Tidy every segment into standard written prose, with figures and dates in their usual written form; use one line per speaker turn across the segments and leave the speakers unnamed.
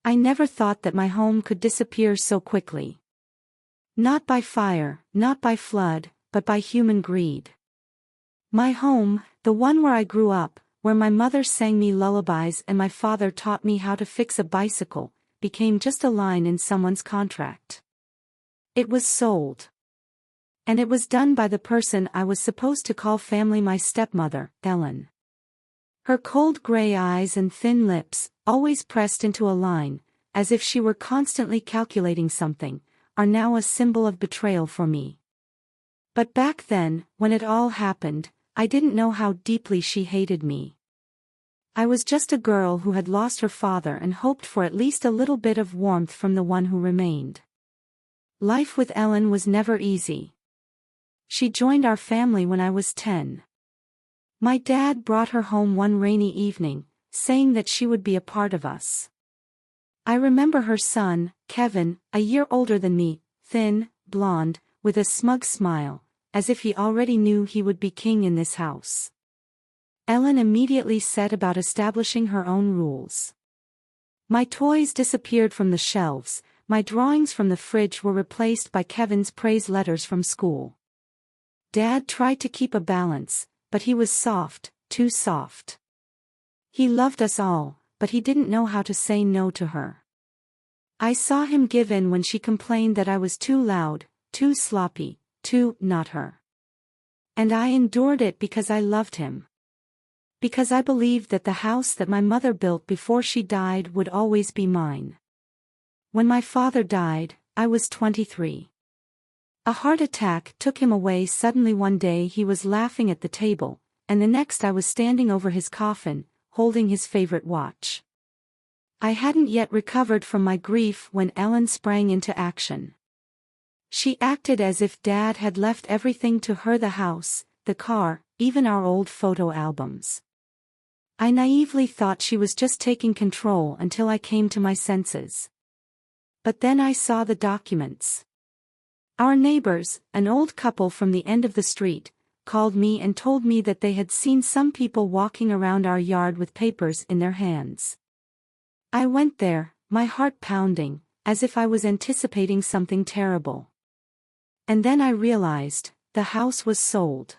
I never thought that my home could disappear so quickly. Not by fire, not by flood, but by human greed. My home, the one where I grew up, where my mother sang me lullabies and my father taught me how to fix a bicycle, became just a line in someone's contract. It was sold. And it was done by the person I was supposed to call family, my stepmother, Ellen. Her cold gray eyes and thin lips, always pressed into a line, as if she were constantly calculating something, are now a symbol of betrayal for me. But back then, when it all happened, I didn't know how deeply she hated me. I was just a girl who had lost her father and hoped for at least a little bit of warmth from the one who remained. Life with Ellen was never easy. She joined our family when I was 10. My dad brought her home one rainy evening, saying that she would be a part of us. I remember her son, Kevin, a year older than me, thin, blonde, with a smug smile, as if he already knew he would be king in this house. Ellen immediately set about establishing her own rules. My toys disappeared from the shelves, my drawings from the fridge were replaced by Kevin's praise letters from school. Dad tried to keep a balance, but he was soft, too soft. He loved us all, but he didn't know how to say no to her. I saw him give in when she complained that I was too loud, too sloppy, too not her. And I endured it because I loved him. Because I believed that the house that my mother built before she died would always be mine. When my father died, I was 23. A heart attack took him away suddenly. One day he was laughing at the table, and the next I was standing over his coffin, holding his favorite watch. I hadn't yet recovered from my grief when Ellen sprang into action. She acted as if Dad had left everything to her: the house, the car, even our old photo albums. I naively thought she was just taking control until I came to my senses. But then I saw the documents. Our neighbors, an old couple from the end of the street, called me and told me that they had seen some people walking around our yard with papers in their hands. I went there, my heart pounding, as if I was anticipating something terrible. And then I realized, the house was sold.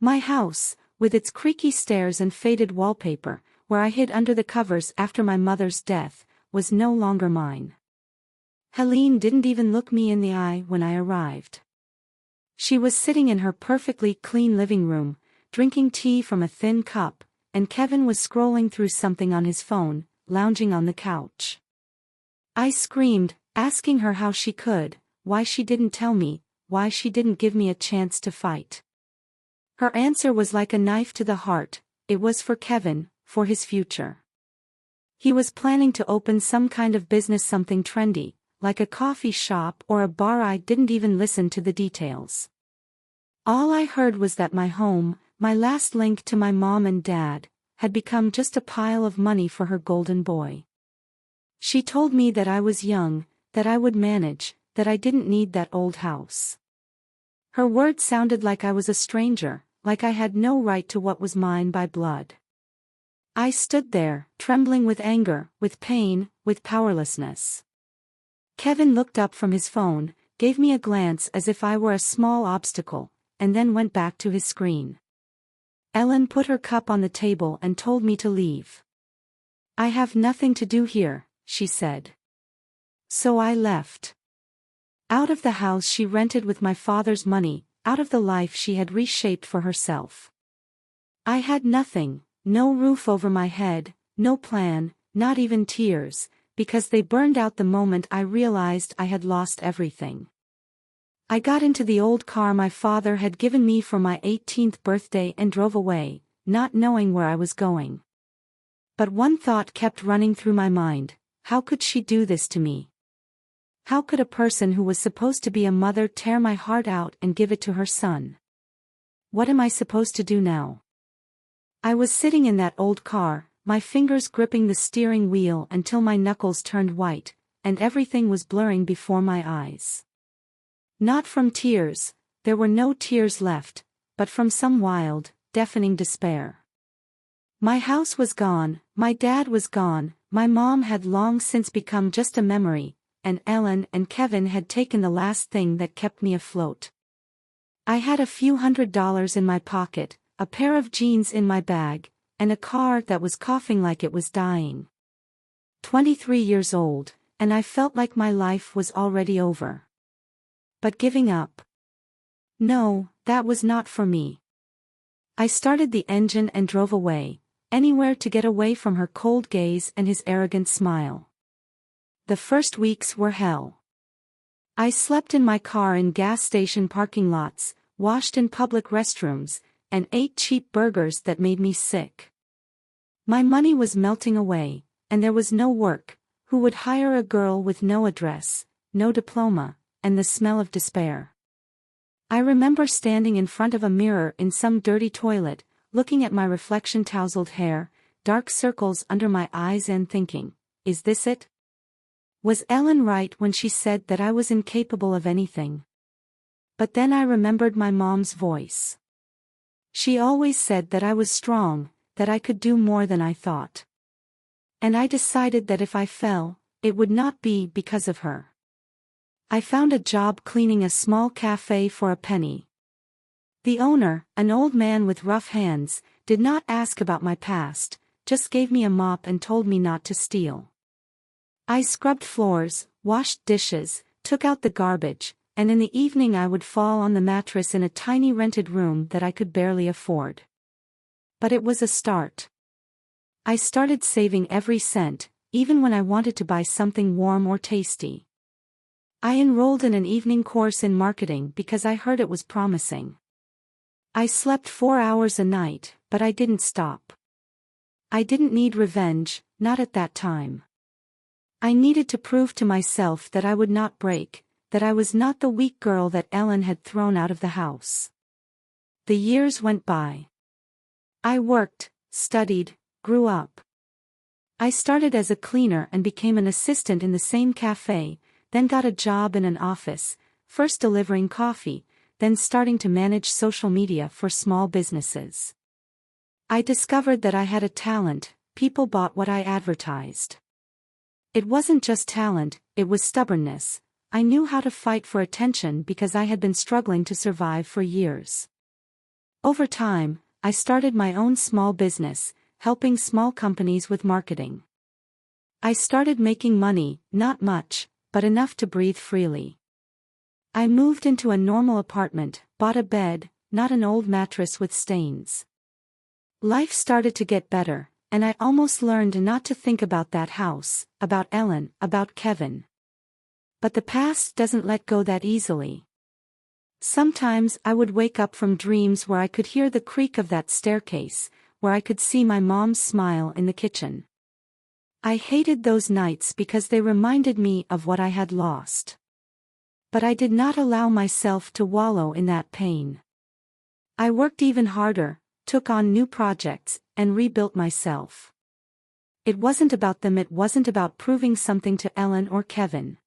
My house, with its creaky stairs and faded wallpaper, where I hid under the covers after my mother's death, was no longer mine. Helene didn't even look me in the eye when I arrived. She was sitting in her perfectly clean living room, drinking tea from a thin cup, and Kevin was scrolling through something on his phone, lounging on the couch. I screamed, asking her how she could, why she didn't tell me, why she didn't give me a chance to fight. Her answer was like a knife to the heart: it was for Kevin, for his future. He was planning to open some kind of business, something trendy, like a coffee shop or a bar. I didn't even listen to the details. All I heard was that my home, my last link to my mom and dad, had become just a pile of money for her golden boy. She told me that I was young, that I would manage, that I didn't need that old house. Her words sounded like I was a stranger, like I had no right to what was mine by blood. I stood there, trembling with anger, with pain, with powerlessness. Kevin looked up from his phone, gave me a glance as if I were a small obstacle, and then went back to his screen. Ellen put her cup on the table and told me to leave. I have nothing to do here, she said. So I left. Out of the house she rented with my father's money, out of the life she had reshaped for herself. I had nothing, no roof over my head, no plan, not even tears, because they burned out the moment I realized I had lost everything. I got into the old car my father had given me for my 18th birthday and drove away, not knowing where I was going. But one thought kept running through my mind: how could she do this to me? How could a person who was supposed to be a mother tear my heart out and give it to her son? What am I supposed to do now? I was sitting in that old car, my fingers gripping the steering wheel until my knuckles turned white, and everything was blurring before my eyes. Not from tears, there were no tears left, but from some wild, deafening despair. My house was gone, my dad was gone, my mom had long since become just a memory, and Ellen and Kevin had taken the last thing that kept me afloat. I had a few $100s in my pocket, a pair of jeans in my bag, and a car that was coughing like it was dying. 23 years old, and I felt like my life was already over. But giving up? No, that was not for me. I started the engine and drove away, anywhere to get away from her cold gaze and his arrogant smile. The first weeks were hell. I slept in my car in gas station parking lots, washed in public restrooms, and ate cheap burgers that made me sick. My money was melting away, and there was no work. Who would hire a girl with no address, no diploma, and the smell of despair? I remember standing in front of a mirror in some dirty toilet, looking at my reflection-tousled hair, dark circles under my eyes and thinking, is this it? Was Ellen right when she said that I was incapable of anything? But then I remembered my mom's voice. She always said that I was strong, that I could do more than I thought. And I decided that if I fell, it would not be because of her. I found a job cleaning a small cafe for a penny. The owner, an old man with rough hands, did not ask about my past, just gave me a mop and told me not to steal. I scrubbed floors, washed dishes, took out the garbage, and in the evening I would fall on the mattress in a tiny rented room that I could barely afford. But it was a start. I started saving every cent, even when I wanted to buy something warm or tasty. I enrolled in an evening course in marketing because I heard it was promising. I slept 4 hours a night, but I didn't stop. I didn't need revenge, not at that time. I needed to prove to myself that I would not break, that I was not the weak girl that Ellen had thrown out of the house. The years went by. I worked, studied, grew up. I started as a cleaner and became an assistant in the same cafe, then got a job in an office, first delivering coffee, then starting to manage social media for small businesses. I discovered that I had a talent. People bought what I advertised. It wasn't just talent, it was stubbornness. I knew how to fight for attention because I had been struggling to survive for years. Over time, I started my own small business, helping small companies with marketing. I started making money, not much, but enough to breathe freely. I moved into a normal apartment, bought a bed, not an old mattress with stains. Life started to get better, and I almost learned not to think about that house, about Ellen, about Kevin. But the past doesn't let go that easily. Sometimes I would wake up from dreams where I could hear the creak of that staircase, where I could see my mom's smile in the kitchen. I hated those nights because they reminded me of what I had lost. But I did not allow myself to wallow in that pain. I worked even harder, took on new projects, and rebuilt myself. It wasn't about them, it wasn't about proving something to Ellen or Kevin.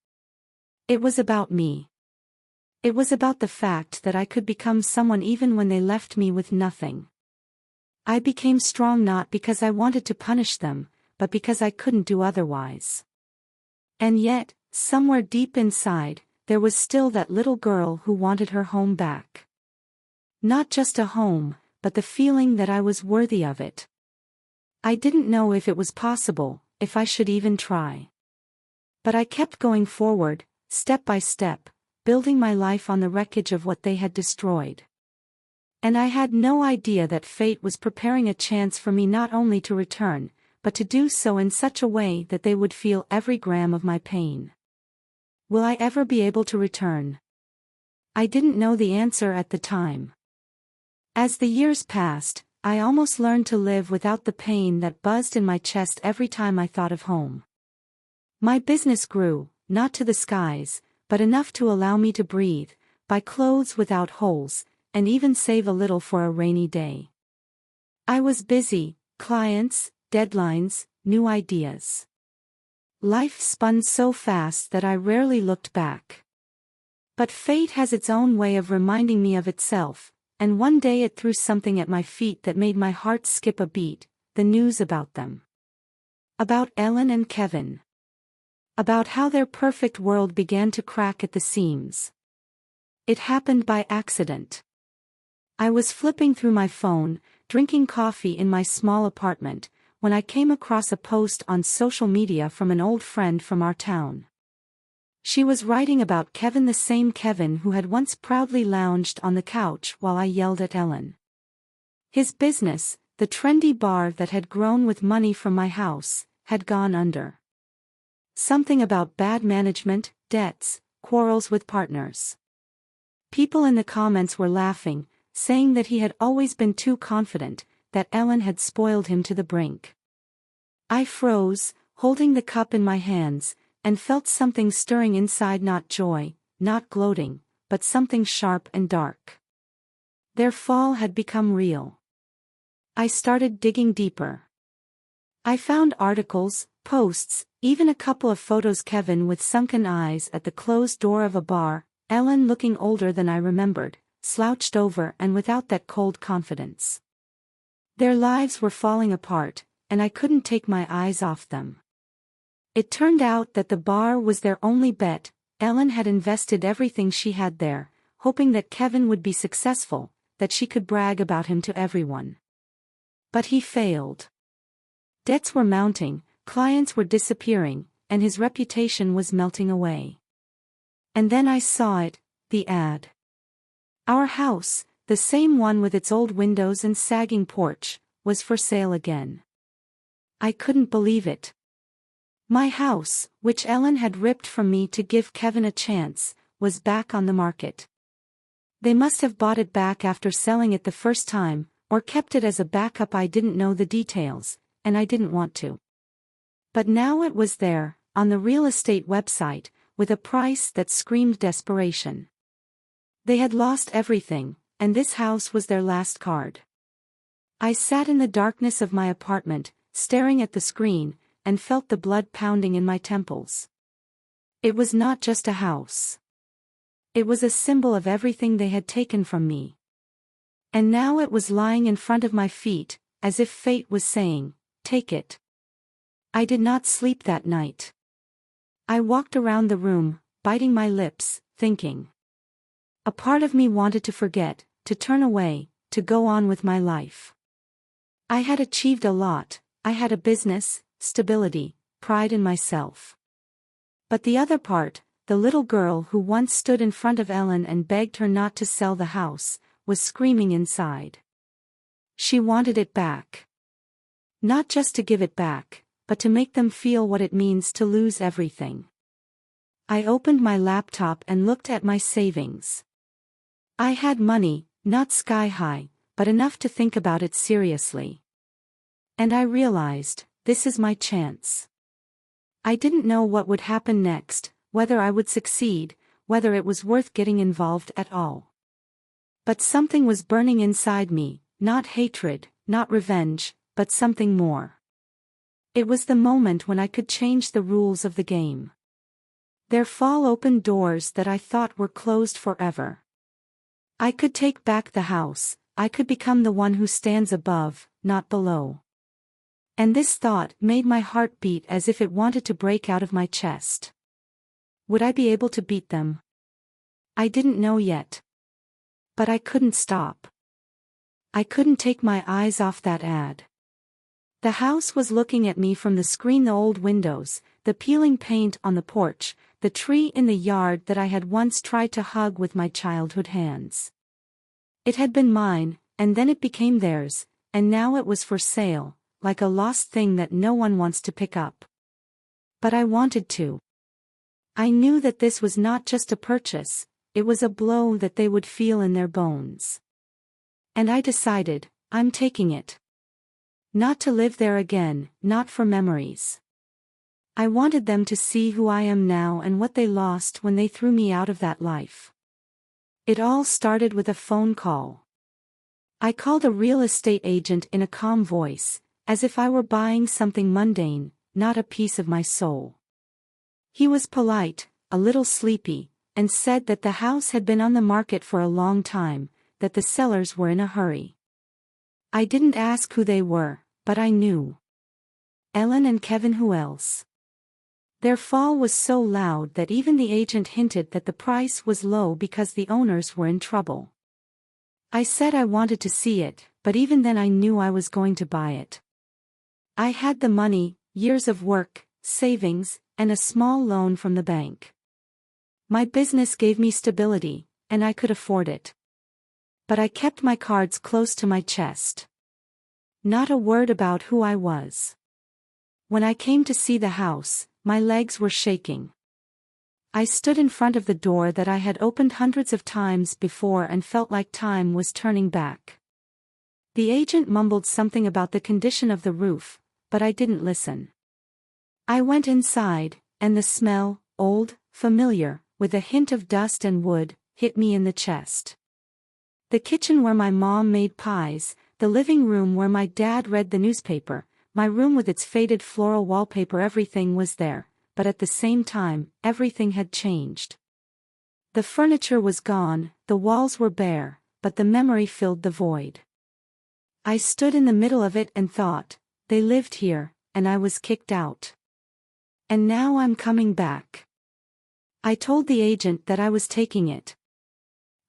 It was about me. It was about the fact that I could become someone even when they left me with nothing. I became strong not because I wanted to punish them, but because I couldn't do otherwise. And yet, somewhere deep inside, there was still that little girl who wanted her home back. Not just a home, but the feeling that I was worthy of it. I didn't know if it was possible, if I should even try. But I kept going forward, step by step, building my life on the wreckage of what they had destroyed. And I had no idea that fate was preparing a chance for me not only to return, but to do so in such a way that they would feel every gram of my pain. Will I ever be able to return? I didn't know the answer at the time. As the years passed, I almost learned to live without the pain that buzzed in my chest every time I thought of home. My business grew, not to the skies, but enough to allow me to breathe, buy clothes without holes, and even save a little for a rainy day. I was busy, clients, deadlines, new ideas. Life spun so fast that I rarely looked back. But fate has its own way of reminding me of itself, and one day it threw something at my feet that made my heart skip a beat, the news about them. About Ellen and Kevin. About how their perfect world began to crack at the seams. It happened by accident. I was flipping through my phone, drinking coffee in my small apartment, when I came across a post on social media from an old friend from our town. She was writing about Kevin, the same Kevin who had once proudly lounged on the couch while I yelled at Ellen. His business, the trendy bar that had grown with money from my house, had gone under. Something about bad management, debts, quarrels with partners. People in the comments were laughing, saying that he had always been too confident, that Ellen had spoiled him to the brink. I froze, holding the cup in my hands, and felt something stirring inside, not joy, not gloating, but something sharp and dark. Their fall had become real. I started digging deeper. I found articles, posts, even a couple of photos: Kevin with sunken eyes at the closed door of a bar, Ellen looking older than I remembered, slouched over and without that cold confidence. Their lives were falling apart, and I couldn't take my eyes off them. It turned out that the bar was their only bet. Ellen had invested everything she had there, hoping that Kevin would be successful, that she could brag about him to everyone. But he failed. Debts were mounting, clients were disappearing, and his reputation was melting away. And then I saw it, the ad. Our house, the same one with its old windows and sagging porch, was for sale again. I couldn't believe it. My house, which Ellen had ripped from me to give Kevin a chance, was back on the market. They must have bought it back after selling it the first time, or kept it as a backup. I didn't know the details, and I didn't want to. But now it was there, on the real estate website, with a price that screamed desperation. They had lost everything, and this house was their last card. I sat in the darkness of my apartment, staring at the screen, and felt the blood pounding in my temples. It was not just a house. It was a symbol of everything they had taken from me. And now it was lying in front of my feet, as if fate was saying, "Take it." I did not sleep that night. I walked around the room, biting my lips, thinking. A part of me wanted to forget, to turn away, to go on with my life. I had achieved a lot. I had a business, stability, pride in myself. But the other part, the little girl who once stood in front of Ellen and begged her not to sell the house, was screaming inside. She wanted it back. Not just to give it back, but to make them feel what it means to lose everything. I opened my laptop and looked at my savings. I had money, not sky high, but enough to think about it seriously. And I realized, this is my chance. I didn't know what would happen next, whether I would succeed, whether it was worth getting involved at all. But something was burning inside me, not hatred, not revenge, but something more. It was the moment when I could change the rules of the game. Their fall opened doors that I thought were closed forever. I could take back the house. I could become the one who stands above, not below. And this thought made my heart beat as if it wanted to break out of my chest. Would I be able to beat them? I didn't know yet. But I couldn't stop. I couldn't take my eyes off that ad. The house was looking at me from the screen, the old windows, the peeling paint on the porch, the tree in the yard that I had once tried to hug with my childhood hands. It had been mine, and then it became theirs, and now it was for sale, like a lost thing that no one wants to pick up. But I wanted to. I knew that this was not just a purchase, it was a blow that they would feel in their bones. And I decided, I'm taking it. Not to live there again, not for memories. I wanted them to see who I am now and what they lost when they threw me out of that life. It all started with a phone call. I called a real estate agent in a calm voice, as if I were buying something mundane, not a piece of my soul. He was polite, a little sleepy, and said that the house had been on the market for a long time, that the sellers were in a hurry. I didn't ask who they were, but I knew. Ellen and Kevin, who else? Their fall was so loud that even the agent hinted that the price was low because the owners were in trouble. I said I wanted to see it, but even then I knew I was going to buy it. I had the money, years of work, savings, and a small loan from the bank. My business gave me stability, and I could afford it. But I kept my cards close to my chest. Not a word about who I was. When I came to see the house, my legs were shaking. I stood in front of the door that I had opened hundreds of times before and felt like time was turning back. The agent mumbled something about the condition of the roof, but I didn't listen. I went inside, and the smell, old, familiar, with a hint of dust and wood, hit me in the chest. The kitchen where my mom made pies, the living room where my dad read the newspaper, my room with its faded floral wallpaper, everything was there, but at the same time, everything had changed. The furniture was gone, the walls were bare, but the memory filled the void. I stood in the middle of it and thought, they lived here, and I was kicked out. And now I'm coming back. I told the agent that I was taking it.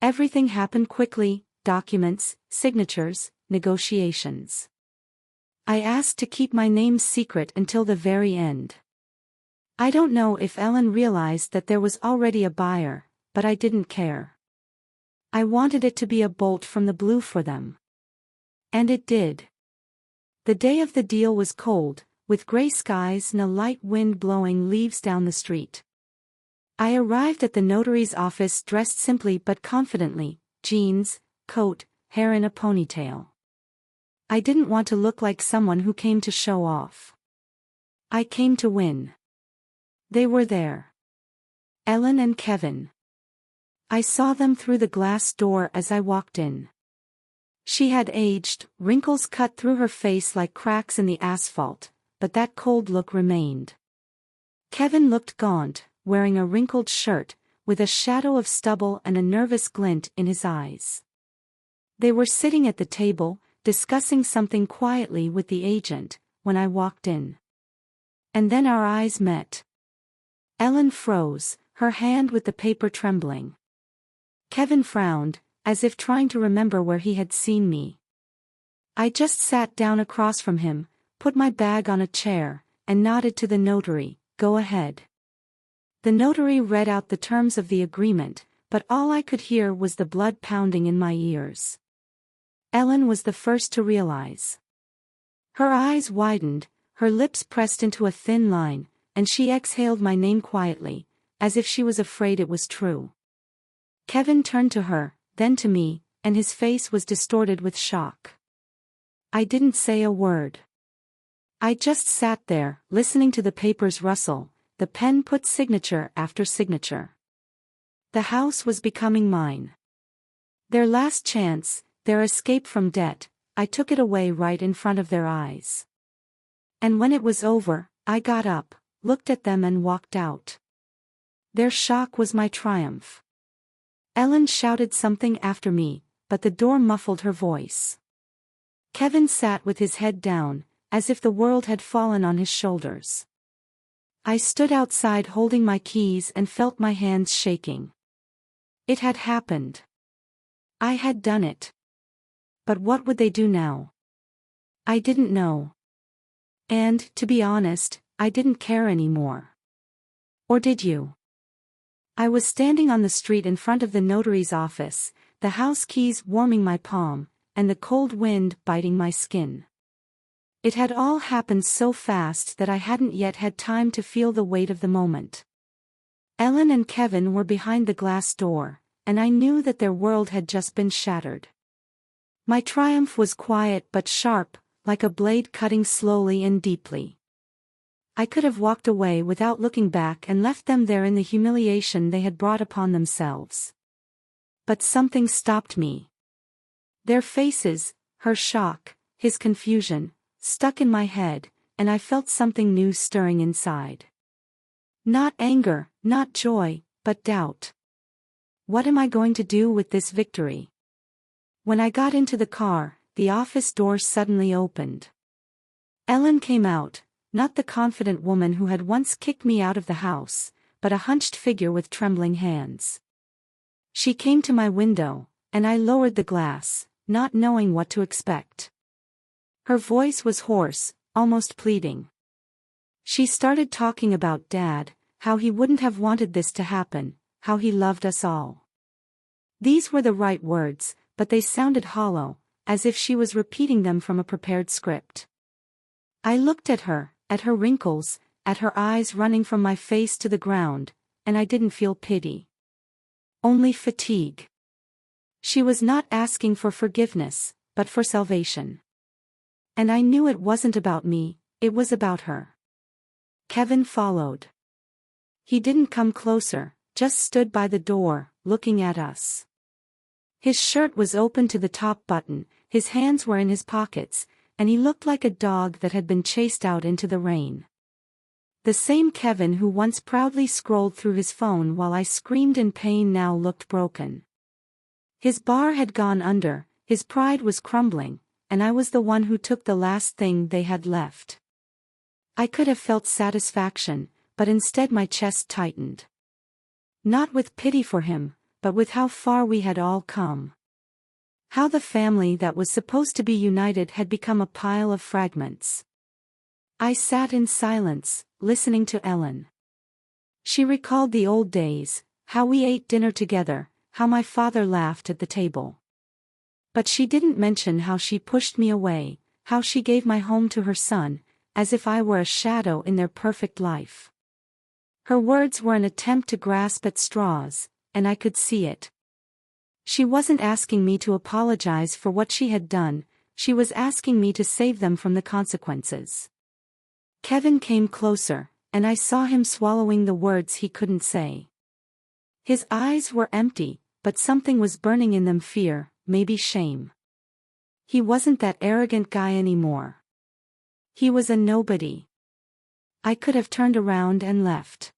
Everything happened quickly: documents, signatures, negotiations. I asked to keep my name secret until the very end. I don't know if Ellen realized that there was already a buyer, but I didn't care. I wanted it to be a bolt from the blue for them. And it did. The day of the deal was cold, with gray skies and a light wind blowing leaves down the street. I arrived at the notary's office dressed simply but confidently: jeans, coat, hair in a ponytail. I didn't want to look like someone who came to show off. I came to win. They were there. Ellen and Kevin. I saw them through the glass door as I walked in. She had aged, wrinkles cut through her face like cracks in the asphalt, but that cold look remained. Kevin looked gaunt, wearing a wrinkled shirt, with a shadow of stubble and a nervous glint in his eyes. They were sitting at the table, discussing something quietly with the agent, when I walked in. And then our eyes met. Ellen froze, her hand with the paper trembling. Kevin frowned, as if trying to remember where he had seen me. I just sat down across from him, put my bag on a chair, and nodded to the notary, "Go ahead." The notary read out the terms of the agreement, but all I could hear was the blood pounding in my ears. Ellen was the first to realize. Her eyes widened, her lips pressed into a thin line, and she exhaled my name quietly, as if she was afraid it was true. Kevin turned to her, then to me, and his face was distorted with shock. I didn't say a word. I just sat there, listening to the papers rustle, the pen put signature after signature. The house was becoming mine. Their last chance, their escape from debt, I took it away right in front of their eyes. And when it was over, I got up, looked at them and walked out. Their shock was my triumph. Ellen shouted something after me, but the door muffled her voice. Kevin sat with his head down, as if the world had fallen on his shoulders. I stood outside holding my keys and felt my hands shaking. It had happened. I had done it. But what would they do now? I didn't know. And, to be honest, I didn't care anymore. Or did you? I was standing on the street in front of the notary's office, the house keys warming my palm, and the cold wind biting my skin. It had all happened so fast that I hadn't yet had time to feel the weight of the moment. Ellen and Kevin were behind the glass door, and I knew that their world had just been shattered. My triumph was quiet but sharp, like a blade cutting slowly and deeply. I could have walked away without looking back and left them there in the humiliation they had brought upon themselves. But something stopped me. Their faces, her shock, his confusion, stuck in my head, and I felt something new stirring inside. Not anger, not joy, but doubt. What am I going to do with this victory? When I got into the car, the office door suddenly opened. Ellen came out, not the confident woman who had once kicked me out of the house, but a hunched figure with trembling hands. She came to my window, and I lowered the glass, not knowing what to expect. Her voice was hoarse, almost pleading. She started talking about Dad, how he wouldn't have wanted this to happen, how he loved us all. These were the right words, but they sounded hollow, as if she was repeating them from a prepared script. I looked at her wrinkles, at her eyes running from my face to the ground, and I didn't feel pity. Only fatigue. She was not asking for forgiveness, but for salvation. And I knew it wasn't about me, it was about her. Kevin followed. He didn't come closer, just stood by the door, looking at us. His shirt was open to the top button, his hands were in his pockets, and he looked like a dog that had been chased out into the rain. The same Kevin who once proudly scrolled through his phone while I screamed in pain now looked broken. His bar had gone under, his pride was crumbling, and I was the one who took the last thing they had left. I could have felt satisfaction, but instead my chest tightened. Not with pity for him, but with how far we had all come. How the family that was supposed to be united had become a pile of fragments. I sat in silence, listening to Ellen. She recalled the old days, how we ate dinner together, how my father laughed at the table. But she didn't mention how she pushed me away, how she gave my home to her son, as if I were a shadow in their perfect life. Her words were an attempt to grasp at straws, and I could see it. She wasn't asking me to apologize for what she had done, she was asking me to save them from the consequences. Kevin came closer, and I saw him swallowing the words he couldn't say. His eyes were empty, but something was burning in them, fear, maybe shame. He wasn't that arrogant guy anymore. He was a nobody. I could have turned around and left.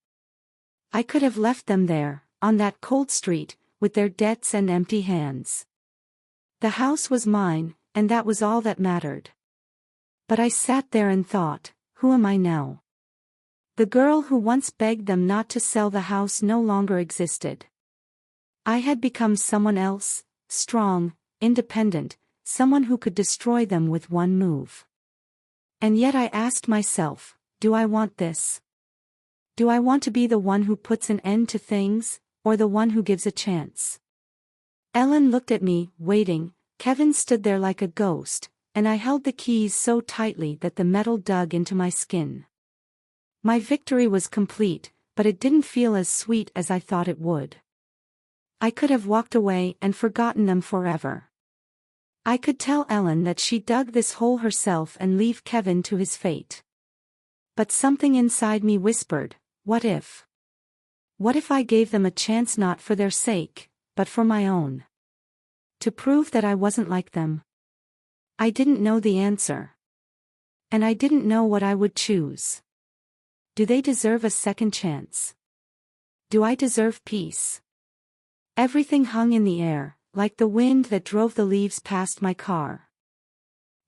I could have left them there, on that cold street, with their debts and empty hands. The house was mine, and that was all that mattered. But I sat there and thought, who am I now? The girl who once begged them not to sell the house no longer existed. I had become someone else, strong, independent, someone who could destroy them with one move. And yet I asked myself, do I want this? Do I want to be the one who puts an end to things, or the one who gives a chance? Ellen looked at me, waiting. Kevin stood there like a ghost, and I held the keys so tightly that the metal dug into my skin. My victory was complete, but it didn't feel as sweet as I thought it would. I could have walked away and forgotten them forever. I could tell Ellen that she dug this hole herself and leave Kevin to his fate. But something inside me whispered, what if? What if I gave them a chance, not for their sake, but for my own? To prove that I wasn't like them. I didn't know the answer. And I didn't know what I would choose. Do they deserve a second chance? Do I deserve peace? Everything hung in the air, like the wind that drove the leaves past my car.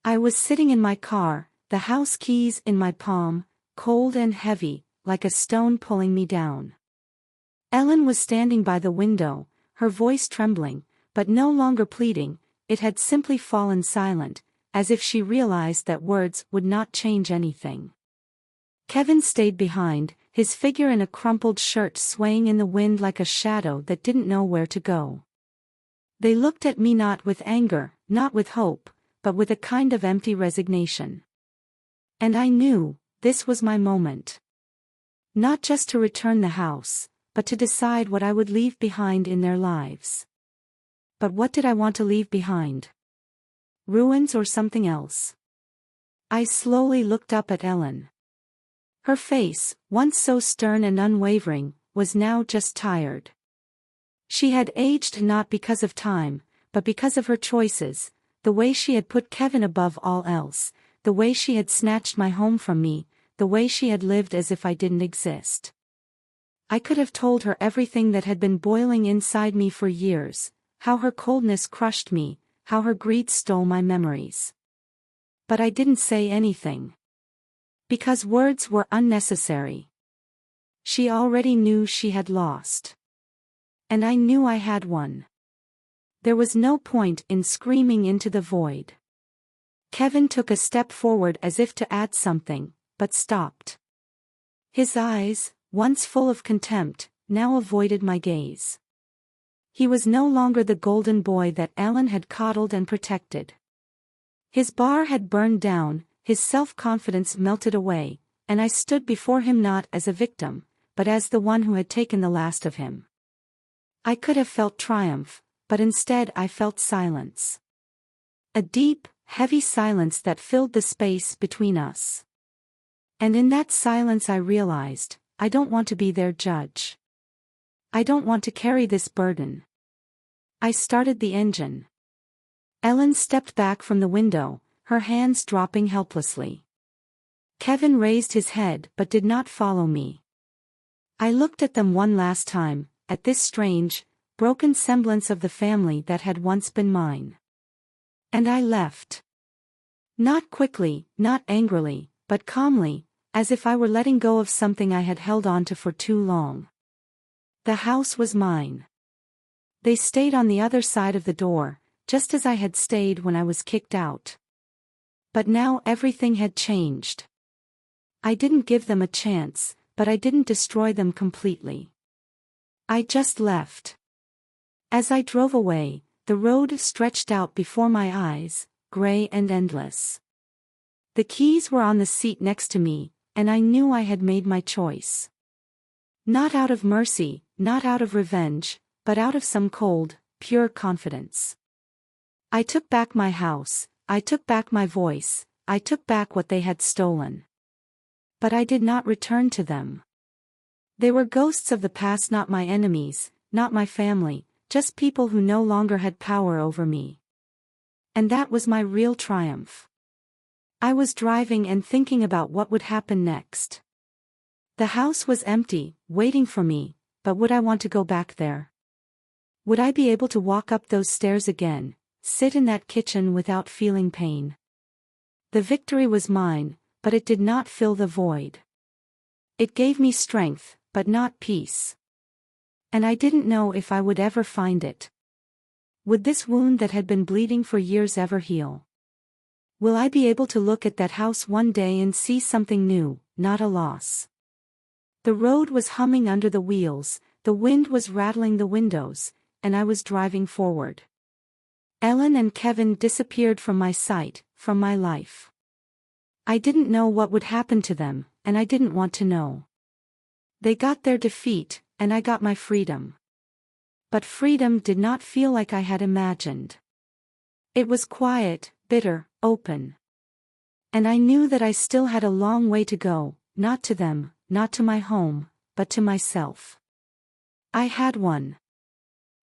I was sitting in my car, the house keys in my palm, cold and heavy, like a stone pulling me down. Ellen was standing by the window, her voice trembling, but no longer pleading, it had simply fallen silent, as if she realized that words would not change anything. Kevin stayed behind, his figure in a crumpled shirt swaying in the wind like a shadow that didn't know where to go. They looked at me not with anger, not with hope, but with a kind of empty resignation. And I knew, this was my moment. Not just to return the house, but to decide what I would leave behind in their lives. But what did I want to leave behind? Ruins or something else? I slowly looked up at Ellen. Her face, once so stern and unwavering, was now just tired. She had aged not because of time, but because of her choices, the way she had put Kevin above all else, the way she had snatched my home from me, the way she had lived as if I didn't exist. I could have told her everything that had been boiling inside me for years, how her coldness crushed me, how her greed stole my memories. But I didn't say anything. Because words were unnecessary. She already knew she had lost. And I knew I had won. There was no point in screaming into the void. Kevin took a step forward as if to add something, but stopped. His eyes, once full of contempt, now avoided my gaze. He was no longer the golden boy that Ellen had coddled and protected. His bar had burned down, his self-confidence melted away, and I stood before him not as a victim, but as the one who had taken the last of him. I could have felt triumph, but instead I felt silence. A deep, heavy silence that filled the space between us. And in that silence I realized, I don't want to be their judge. I don't want to carry this burden. I started the engine. Ellen stepped back from the window, her hands dropping helplessly. Kevin raised his head but did not follow me. I looked at them one last time, at this strange, broken semblance of the family that had once been mine. And I left. Not quickly, not angrily, but calmly, as if I were letting go of something I had held on to for too long. The house was mine. They stayed on the other side of the door, just as I had stayed when I was kicked out. But now everything had changed. I didn't give them a chance, but I didn't destroy them completely. I just left. As I drove away, the road stretched out before my eyes, gray and endless. The keys were on the seat next to me, and I knew I had made my choice. Not out of mercy, not out of revenge, but out of some cold, pure confidence. I took back my house, I took back my voice, I took back what they had stolen. But I did not return to them. They were ghosts of the past, not my enemies, not my family, just people who no longer had power over me. And that was my real triumph. I was driving and thinking about what would happen next. The house was empty, waiting for me, but would I want to go back there? Would I be able to walk up those stairs again, sit in that kitchen without feeling pain? The victory was mine, but it did not fill the void. It gave me strength, but not peace. And I didn't know if I would ever find it. Would this wound that had been bleeding for years ever heal? Will I be able to look at that house one day and see something new, not a loss? The road was humming under the wheels, the wind was rattling the windows, and I was driving forward. Ellen and Kevin disappeared from my sight, from my life. I didn't know what would happen to them, and I didn't want to know. They got their defeat, and I got my freedom. But freedom did not feel like I had imagined. It was quiet, bitter, open. And I knew that I still had a long way to go, not to them, not to my home, but to myself. I had won.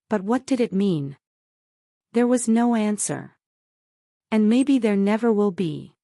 But what did it mean? There was no answer. And maybe there never will be.